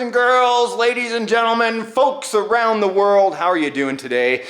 and girls, ladies and gentlemen, folks around the world, how are you doing today?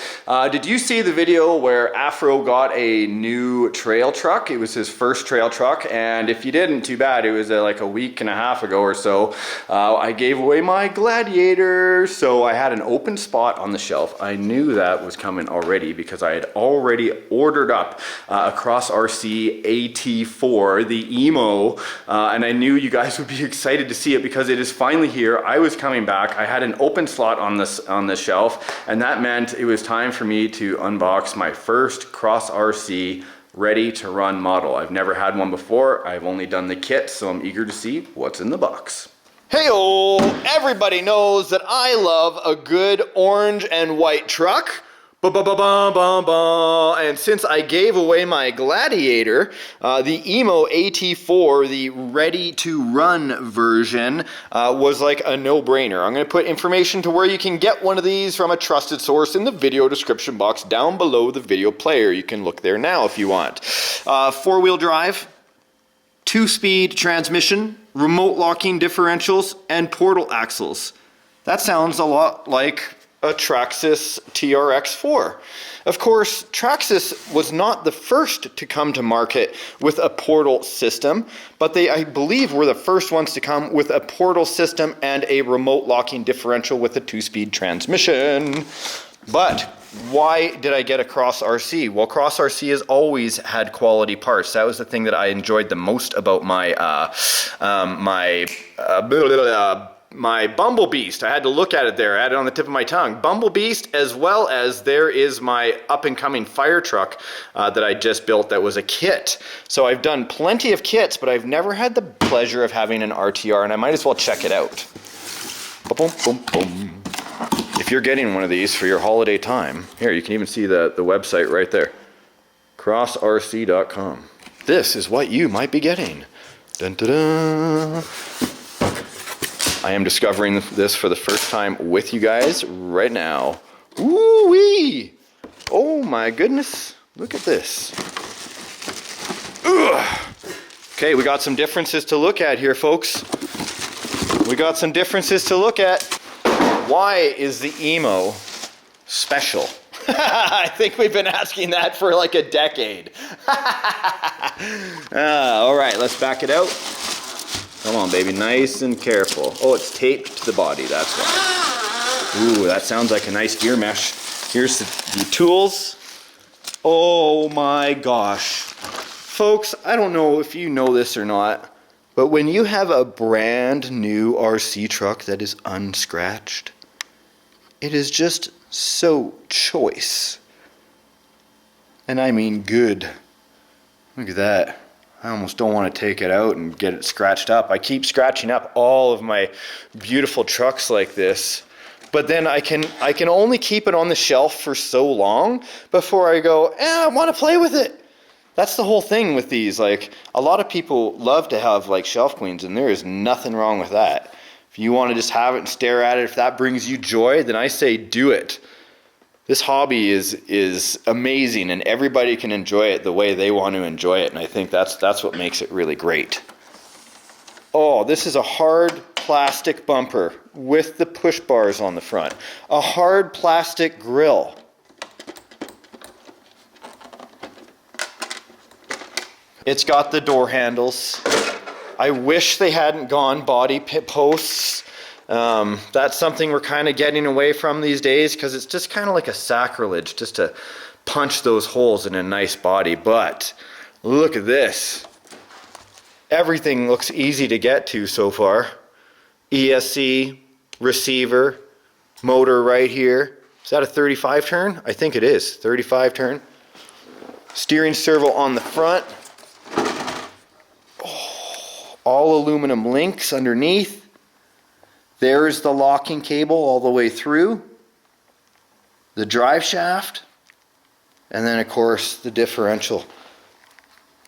Did you see the video where Afro got a new trail truck? It was his first trail truck, and if you didn't, too bad. It was like a week and a half ago or so. I gave away my Gladiator, so I had an open spot on the shelf. I knew that was coming already because I had already ordered up across RC AT4, the EMO, and I knew you guys would be excited to see it because it is finally here. I was coming back. I had an open slot on the shelf, and that meant it was time for me to unbox my first Cross RC ready to run model. I've never had one before. I've only done the kit, so I'm eager to see what's in the box. Hey-o! Everybody knows that I love a good orange and white truck. And since I gave away my Gladiator, the EMO AT4, the ready-to-run version, was like a no-brainer. I'm going to put information to where you can get one of these from a trusted source in the video description box down below the video player. You can look there now if you want. Four-wheel drive, 2-speed transmission, remote locking differentials, and portal axles. That sounds a lot like a Traxxas TRX4. Of course, Traxxas was not the first to come to market with a portal system, but they, I believe, were the first ones to come with a portal system and a remote locking differential with a 2-speed transmission. But why did I get a Cross RC? Well, Cross RC has always had quality parts. That was the thing that I enjoyed the most about my Bumble Beast. I had to look at it there. I had it on the tip of my tongue. Bumble Beast, as well as there is my up-and-coming fire truck that I just built that was a kit. So I've done plenty of kits, but I've never had the pleasure of having an RTR, and I might as well check it out. Boom, boom, boom. If you're getting one of these for your holiday time, here, you can even see the website right there. crossrc.com. This is what you might be getting. Dun, dun, dun. I am discovering this for the first time with you guys right now. Ooh-wee! Oh my goodness, look at this. Ugh. Okay, we got some differences to look at here, folks. We got some differences to look at. Why is the EMO special? I think we've been asking that for like a decade. All right, let's back it out. Come on, baby, nice and careful. Oh, it's taped to the body, that's why. Ooh, that sounds like a nice gear mesh. Here's the tools. Oh my gosh. Folks, I don't know if you know this or not, but when you have a brand new RC truck that is unscratched, it is just so choice. And I mean good. Look at that. I almost don't want to take it out and get it scratched up. I keep scratching up all of my beautiful trucks like this, but then I can only keep it on the shelf for so long before I go, I want to play with it. That's the whole thing with these. Like, a lot of people love to have like shelf queens, and there is nothing wrong with that. If you want to just have it and stare at it, if that brings you joy, then I say do it. This hobby is amazing, and everybody can enjoy it the way they want to enjoy it, and I think that's what makes it really great. Oh, this is a hard plastic bumper with the push bars on the front. A hard plastic grill. It's got the door handles. I wish they hadn't gone body posts. That's something we're kind of getting away from these days because it's just kind of like a sacrilege just to punch those holes in a nice body. But look at this. Everything looks easy to get to so far. ESC, receiver, motor right here. Is that a 35 turn? I think it is, 35 turn. Steering servo on the front. Oh, all aluminum links underneath. There's the locking cable all the way through, the drive shaft, and then of course the differential.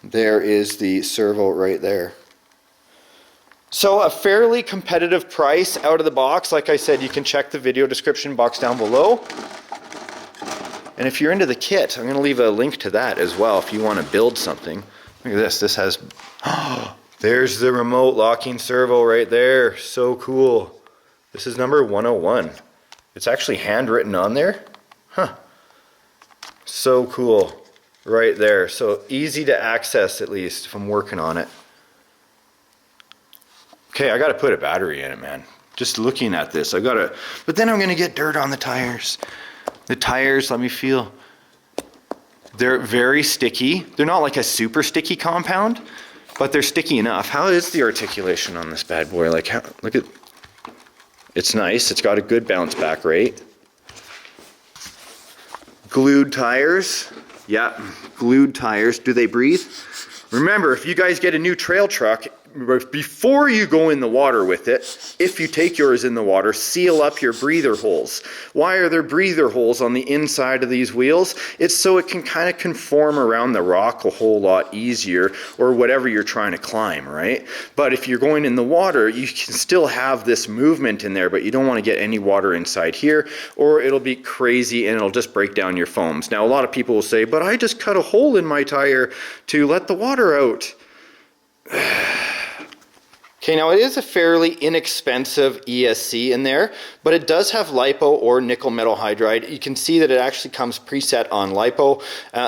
There is the servo right there. So a fairly competitive price out of the box. Like I said, you can check the video description box down below. And if you're into the kit, I'm going to leave a link to that as well if you want to build something. Look at this. This has... There's the remote locking servo right there. So cool. This is number 101. It's actually handwritten on there. Huh. So cool. Right there. So easy to access, at least, if I'm working on it. Okay, I got to put a battery in it, man. Just looking at this, I got to... But then I'm going to get dirt on the tires. The tires, let me feel. They're very sticky. They're not like a super sticky compound, but they're sticky enough. How is the articulation on this bad boy? Like, how, look at... It's nice. It's got a good bounce back rate. Glued tires. Yeah, glued tires. Do they breathe? Remember, if you guys get a new TRAiL truck, before you go in the water with it, if you take yours in the water, seal up your breather holes. Why are there breather holes on the inside of these wheels? It's so it can kind of conform around the rock a whole lot easier, or whatever you're trying to climb, right? But if you're going in the water, you can still have this movement in there, but you don't want to get any water inside here, or it'll be crazy and it'll just break down your foams. Now, a lot of people will say, but I just cut a hole in my tire to let the water out. Okay, now it is a fairly inexpensive ESC in there, but it does have LiPo or nickel metal hydride. You can see that it actually comes preset on LiPo.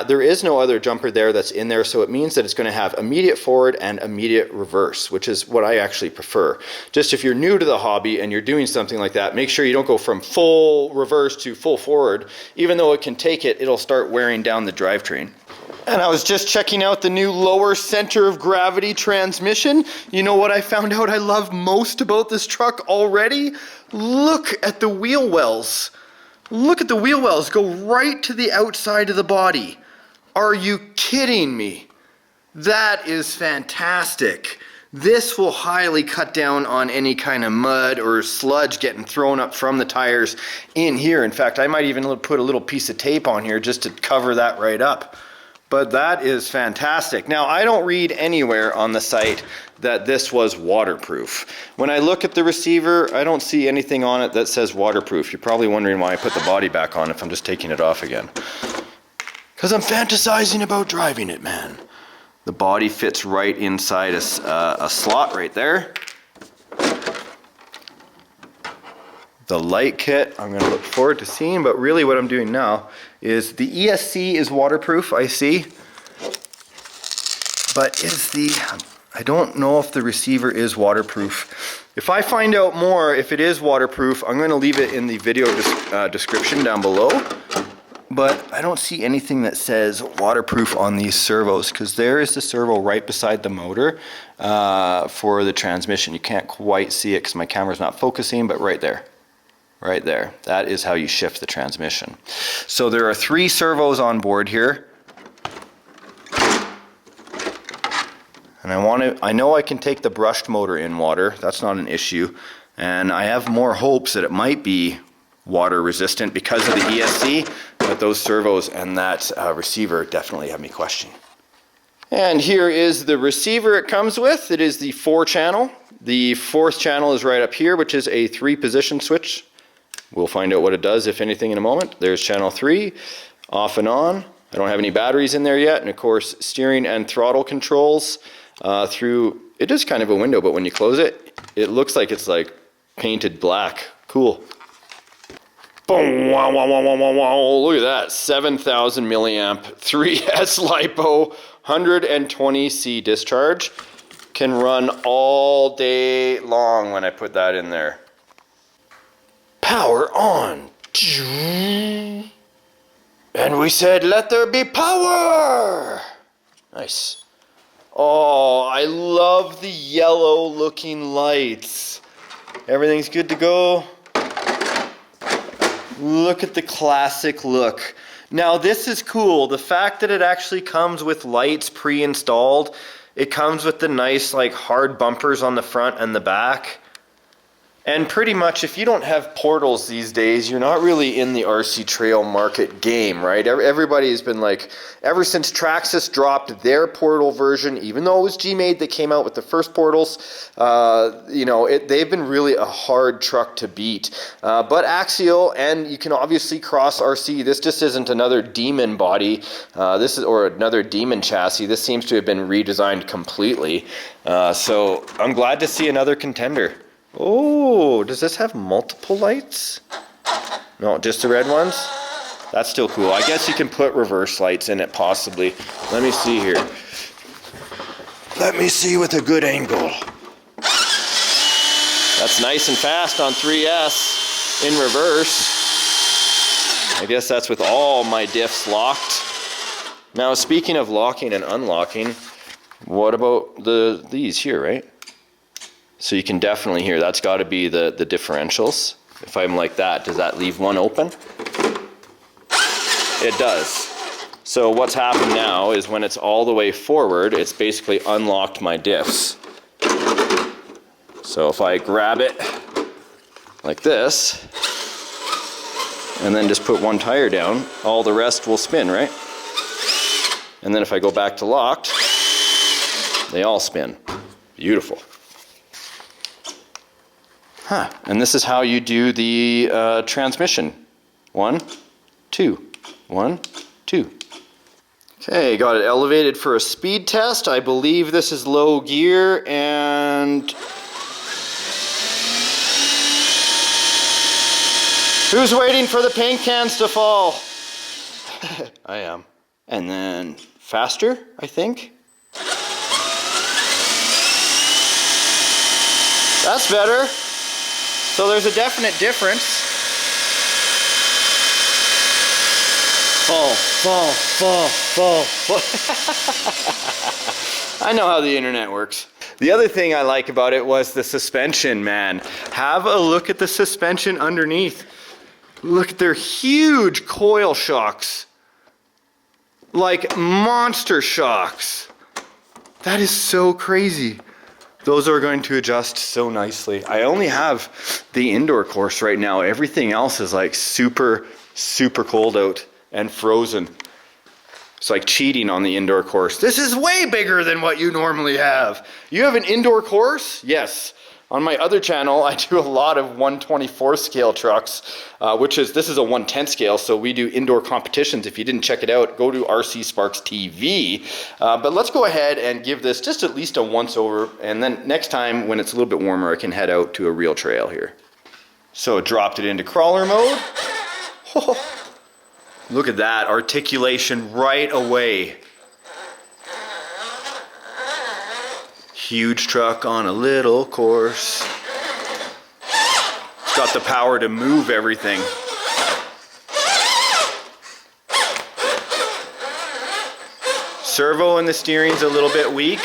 There is no other jumper there that's in there, so it means that it's going to have immediate forward and immediate reverse, which is what I actually prefer. Just if you're new to the hobby and you're doing something like that, make sure you don't go from full reverse to full forward. Even though it can take it, it'll start wearing down the drivetrain. And I was just checking out the new lower center of gravity transmission. You know what I found out I love most about this truck already? Look at the wheel wells. Look at the wheel wells. Go right to the outside of the body. Are you kidding me? That is fantastic. This will highly cut down on any kind of mud or sludge getting thrown up from the tires in here. In fact, I might even put a little piece of tape on here just to cover that right up. But that is fantastic. Now, I don't read anywhere on the site that this was waterproof. When I look at the receiver, I don't see anything on it that says waterproof. You're probably wondering why I put the body back on if I'm just taking it off again. Because I'm fantasizing about driving it, man. The body fits right inside a slot right there. The light kit, I'm going to look forward to seeing, but really what I'm doing now is the ESC is waterproof, I see. But I don't know if the receiver is waterproof. If I find out more, if it is waterproof, I'm going to leave it in the video description down below. But I don't see anything that says waterproof on these servos, because there is the servo right beside the motor for the transmission. You can't quite see it because my camera's not focusing, but right there. Right there. That is how you shift the transmission. So there are 3 servos on board here. And I know I can take the brushed motor in water. That's not an issue. And I have more hopes that it might be water resistant because of the ESC, but those servos and that receiver definitely have me questioning. And here is the receiver it comes with. It is the 4-channel. The 4th channel is right up here, which is a 3-position switch. We'll find out what it does, if anything, in a moment. There's channel 3, off and on. I don't have any batteries in there yet. And of course, steering and throttle controls through, it is kind of a window, but when you close it, it looks like it's like painted black. Cool. Boom, wow, wow, wow, wow, wow, wow. Look at that, 7,000 milliamp, 3S LiPo, 120C discharge. Can run all day long when I put that in there. Power on. And we said, let there be power. Nice. Oh, I love the yellow looking lights. Everything's good to go. Look at the classic look. Now this is cool. The fact that it actually comes with lights pre-installed. It comes with the nice like hard bumpers on the front and the back. And pretty much if you don't have portals these days, you're not really in the RC TRAiL market game, right? Everybody's been like, ever since Traxxas dropped their portal version, even though it was G-Made that came out with the first portals, you know, they've been really a hard truck to beat. But Axial, and you can obviously cross RC, this just isn't another Demon body, or another Demon chassis. This seems to have been redesigned completely. So I'm glad to see another contender. Oh, does this have multiple lights? No, just the red ones? That's still cool. I guess you can put reverse lights in it possibly. Let me see here. Let me see with a good angle. That's nice and fast on 3S in reverse. I guess that's with all my diffs locked. Now, speaking of locking and unlocking, what about these here, right? So you can definitely hear, that's got to be the differentials. If I'm like that, does that leave one open? It does. So what's happened now is when it's all the way forward, it's basically unlocked my diffs. So if I grab it like this, and then just put one tire down, all the rest will spin, right? And then if I go back to locked, they all spin. Beautiful. Huh, and this is how you do the transmission. 1, 2, 1, 2. Okay, got it elevated for a speed test. I believe this is low gear, and who's waiting for the paint cans to fall? I am. And then faster, I think. That's better. So there's a definite difference. Fall, fall, fall, fall, fall. I know how the internet works. The other thing I like about it was the suspension, man. Have a look at the suspension underneath. Look at their huge coil shocks. Like monster shocks. That is so crazy. Those are going to adjust so nicely. I only have the indoor course right now. Everything else is like super, super cold out and frozen. It's like cheating on the indoor course. This is way bigger than what you normally have. You have an indoor course? Yes. On my other channel, I do a lot of 124 scale trucks, this is a 110 scale, so we do indoor competitions. If you didn't check it out, go to RCSparks TV. But let's go ahead and give this just at least a once over, and then next time when it's a little bit warmer, I can head out to a real trail here. So dropped it into crawler mode. Look at that, articulation right away. Huge truck on a little course. It's got the power to move everything. Servo in the steering's a little bit weak,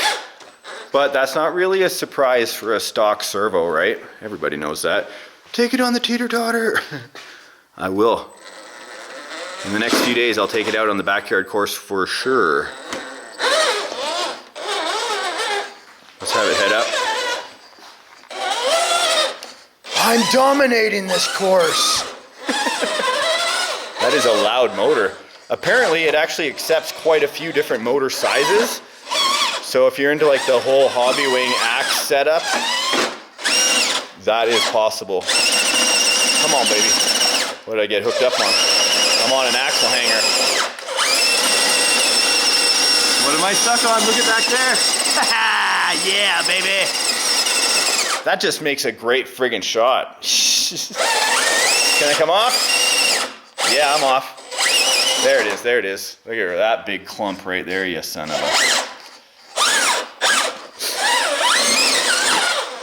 but that's not really a surprise for a stock servo, right? Everybody knows that. Take it on the teeter-totter. I will. In the next few days, I'll take it out on the backyard course for sure. Let's have it head up. I'm dominating this course. That is a loud motor. Apparently it actually accepts quite a few different motor sizes. So if you're into like the whole Hobbywing AXE setup, that is possible. Come on, baby. What did I get hooked up on? I'm on an axle hanger. What am I stuck on? Look at back there. Yeah, baby. That just makes a great friggin' shot. Can I come off? Yeah, I'm off. There it is, there it is. Look at that big clump right there, you son of a...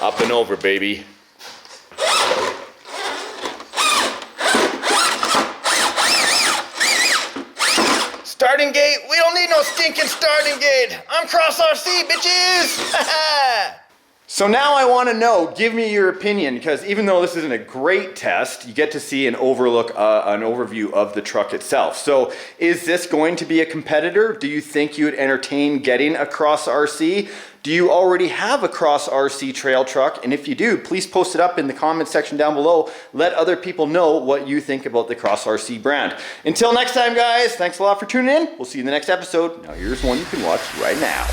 Up and over, baby. Starting gate? We don't need no stinking starting gate. I'm Cross RC, bitches! So now I want to know, give me your opinion, because even though this isn't a great test, you get to see an overview of the truck itself. So is this going to be a competitor? Do you think you would entertain getting a Cross RC? Do you already have a Cross RC trail truck? And if you do, please post it up in the comment section down below. Let other people know what you think about the Cross RC brand. Until next time, guys, thanks a lot for tuning in. We'll see you in the next episode. Now here's one you can watch right now.